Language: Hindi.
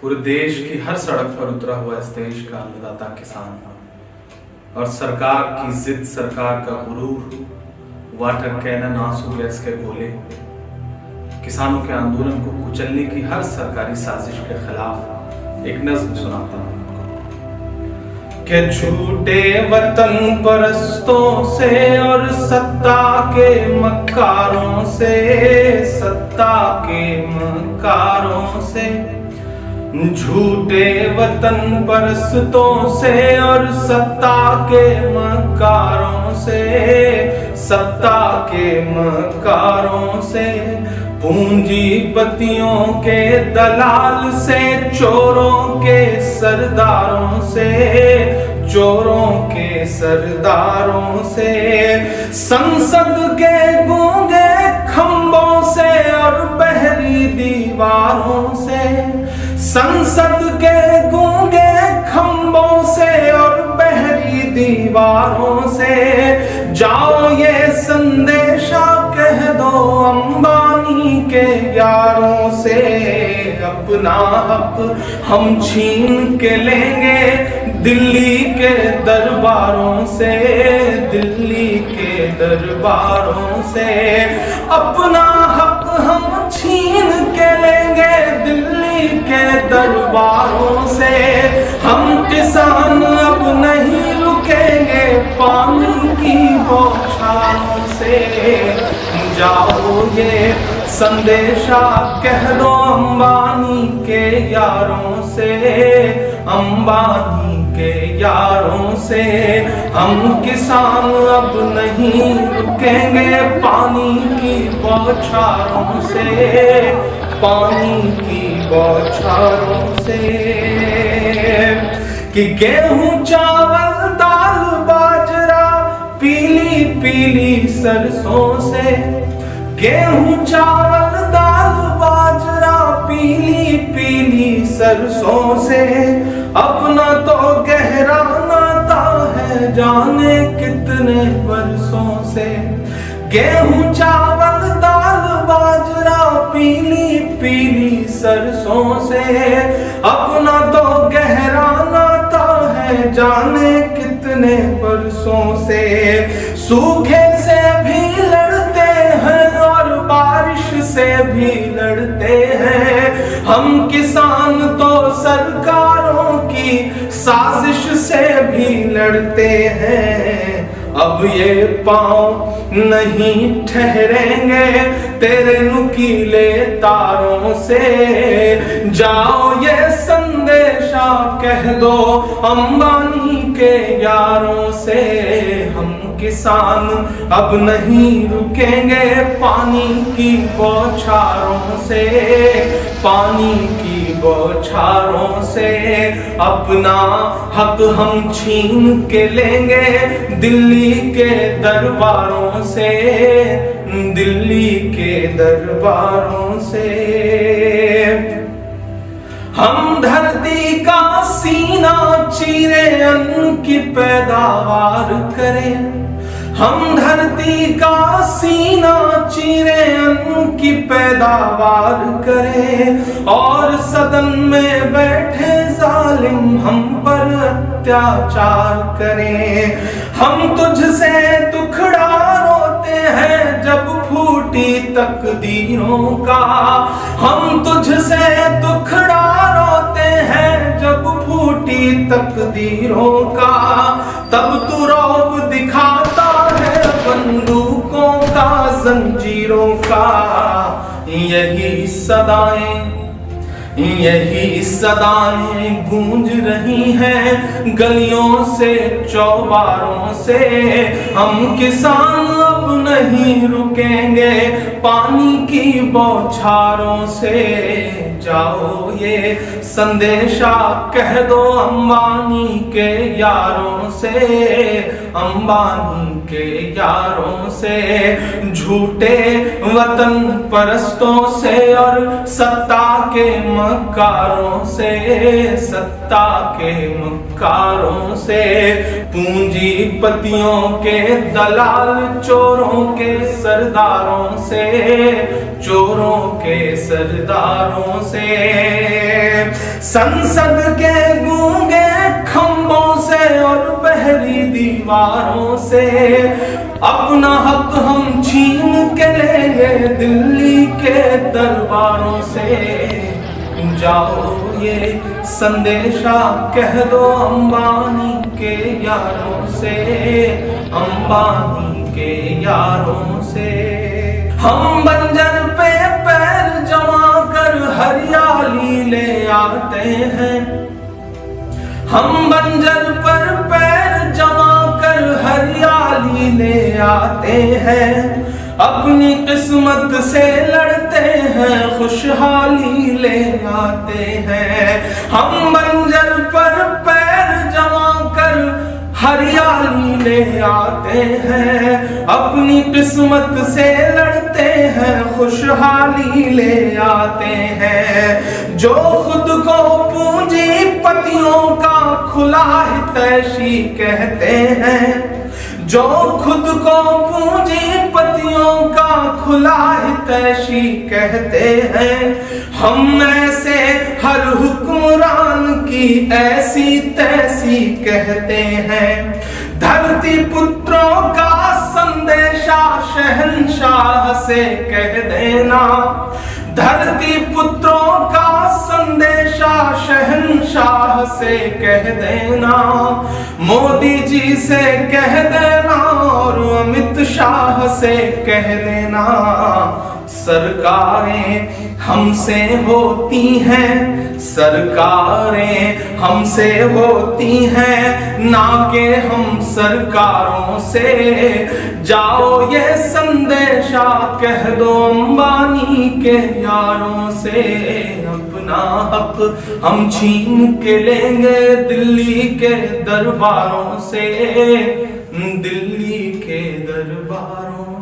पूरे देश की हर सड़क पर उतरा हुआ इस देश का अन्नदाता किसान और सरकार की जिद, सरकार का गुरूर, वाटर कैनन, आंसू गैस के गोले, किसानों के आंदोलन को कुचलने की हर सरकारी साजिश के खिलाफ एक नज्म सुनाता हूं कि झूठे वतन परस्तों से और सत्ता के मक्कारों से, सत्ता के मक्कारों से, झूठे वतन परस्तों से और सत्ता के मक्कारों से, सत्ता के मक्कारों से, पूंजीपतियों के दलाल से, चोरों के सरदारों से, चोरों के सरदारों से, संसद के गूंगे खंभों से और बहरी दीवारों से, संसद के गूंगे खंभों से और बहरी दीवारों से, जाओ ये संदेशा कह दो अंबानी के यारों से, अपना हक हम छीन के लेंगे दिल्ली के दरबारों से, दिल्ली के दरबारों से, अपना हक हम छीन के लेंगे दिल्ली के दरबारों से। हम किसान अब नहीं रुकेंगे पानी की बौछारों से, जाओ ये संदेशा कह दो अंबानी के यारों से, अंबानी के यारों से, हम किसान अब नहीं रुकेंगे पानी की बौछारों से, पानी की बौछारों से। कि गेहूं चावल दाल बाजरा पीली पीली सरसों से, गेहूं चावल दाल बाजरा पीली पीली सरसों से, अपना तो गहरा नाता है जाने कितने बरसों से। गेहूं चावल दाल बाजरा पीली पीली सरसों से, अपना तो गहरा नाता है जाने कितने बरसों से। सूखे से भी लड़ते हैं और बारिश से भी लड़ते हैं, हम किसान तो सरकारों की साजिश से भी लड़ते हैं। अब ये पांव नहीं ठहरेंगे तेरे नुकीले तारों से, जाओ ये संदेशा कह दो अंबानी के यारों से, हम किसान अब नहीं रुकेंगे पानी की बौछारों से, पानी की बौछारों से, अपना हक हम छीन के लेंगे दिल्ली के दरबारों से, दिल्ली के दरबारों से। हम धरती का सीना चीरे अन्न की पैदावार करें, हम धरती का सीना चीरे अन्न की पैदावार करें, और सदन में बैठे जालिम हम पर अत्याचार करें। हम तुझसे दुखड़ा रोते हैं जब फूटी तकदीरों का, हम तुझसे दुखड़ा रोते हैं जब फूटी तकदीरों का, तब तू रौब दिखाता है बंदूकों का, जंजीरों का। यही सदाएं, यही सदाएं गूंज रही हैं गलियों से चौबारों से, हम किसान अब नहीं रुकेंगे पानी की बौछारों से, जाओ ये संदेशा कह दो अंबानी के यारों से, अंबानी के यारों से, झूठे वतन परस्तों से और सत्ता के मक्कारों से, सत्ता के मक्कारों से, पूंजीपतियों के दलाल चोरों के सरदारों से, चोरों के सरदारों से, संसद के गूंगे खंभों से और बहरी दीवारों से, अपना हक हम छीन के लेंगे दिल्ली के दरबारों से। जाओ ये संदेशा कह दो अंबानी के यारों से, अंबानी के यारों से। हम बंजर पे पैर जमा कर हरियाली ले आते हैं, हम बंजर पर पैर जमा कर हरियाली ले आते हैं, अपनी किस्मत से लड़ते हैं खुशहाली ले आते हैं। हम बंजर पर पैर जमा कर हरियाली ले आते हैं, अपनी किस्मत से लड़ते हैं खुशहाली ले आते हैं। जो खुद को पूंजीपतियों का खुला हितैषी कहते हैं, जो खुद को पूंजीपतियों का खुला हितैषी कहते हैं, हम ऐसे हर हुक्मरान की ऐसी तैसी कहते हैं। धरती पुत्रों का संदेशा शहंशाह से कह देना, धरती पुत्रों का संदेशा शहंशाह से कह देना, मोदी जी से कह देना और अमित शाह से कह देना। सरकारें हमसे होती हैं, सरकारें हमसे होती हैं, ना के हम सरकारों से। जाओ ये संदेशा कह दो अंबानी के यारों से, अपना हक हम छीन के लेंगे दिल्ली के दरबारों से, दिल्ली के दरबारों